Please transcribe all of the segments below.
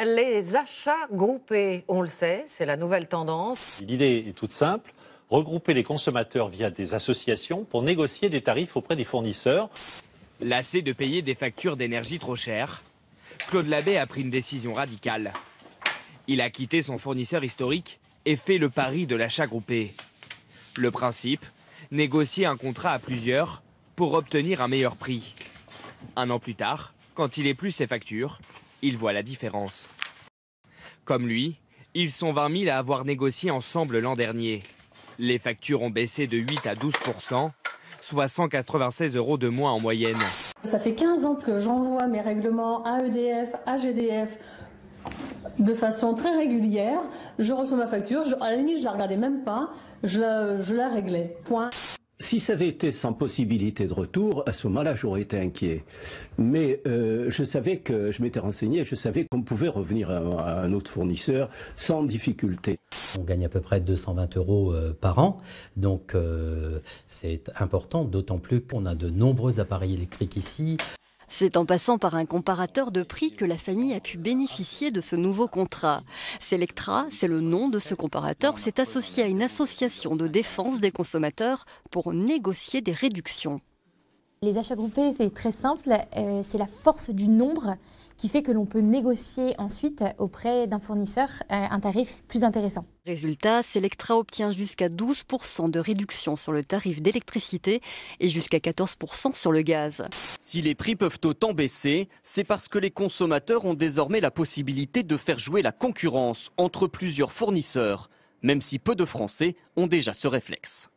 Les achats groupés, on le sait, c'est la nouvelle tendance. L'idée est toute simple, regrouper les consommateurs via des associations pour négocier des tarifs auprès des fournisseurs. Lassé de payer des factures d'énergie trop chères, Claude Labbé a pris une décision radicale. Il a quitté son fournisseur historique et fait le pari de l'achat groupé. Le principe, négocier un contrat à plusieurs pour obtenir un meilleur prix. Un an plus tard, quand il épluche ses factures, il voit la différence. Comme lui, ils sont 20 000 à avoir négocié ensemble l'an dernier. Les factures ont baissé de 8 à 12%, soit 196 € de moins en moyenne. Ça fait 15 ans que j'envoie mes règlements à EDF, à GDF, de façon très régulière. Je reçois ma facture, à la limite je la regardais même pas, je la réglais. Point. Si ça avait été sans possibilité de retour, à ce moment-là, j'aurais été inquiet. Mais je savais que je m'étais renseigné, je savais qu'on pouvait revenir à un autre fournisseur sans difficulté. On gagne à peu près 220 € par an, donc c'est important, d'autant plus qu'on a de nombreux appareils électriques ici. C'est en passant par un comparateur de prix que la famille a pu bénéficier de ce nouveau contrat. Selectra, c'est le nom de ce comparateur, s'est associé à une association de défense des consommateurs pour négocier des réductions. Les achats groupés, c'est très simple, c'est la force du nombre qui fait que l'on peut négocier ensuite auprès d'un fournisseur un tarif plus intéressant. Résultat, Selectra obtient jusqu'à 12% de réduction sur le tarif d'électricité et jusqu'à 14% sur le gaz. Si les prix peuvent autant baisser, c'est parce que les consommateurs ont désormais la possibilité de faire jouer la concurrence entre plusieurs fournisseurs, même si peu de Français ont déjà ce réflexe.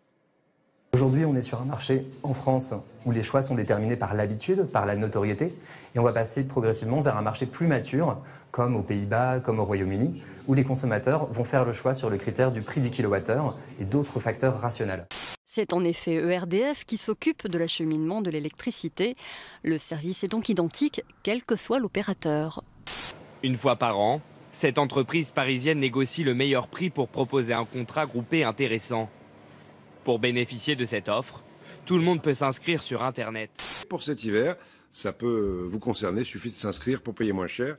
Aujourd'hui, on est sur un marché en France où les choix sont déterminés par l'habitude, par la notoriété, et on va passer progressivement vers un marché plus mature, comme aux Pays-Bas, comme au Royaume-Uni, où les consommateurs vont faire le choix sur le critère du prix du kilowattheure et d'autres facteurs rationnels. C'est en effet ERDF qui s'occupe de l'acheminement de l'électricité. Le service est donc identique, quel que soit l'opérateur. Une fois par an, cette entreprise parisienne négocie le meilleur prix pour proposer un contrat groupé intéressant. Pour bénéficier de cette offre, tout le monde peut s'inscrire sur Internet. Pour cet hiver, ça peut vous concerner, il suffit de s'inscrire pour payer moins cher.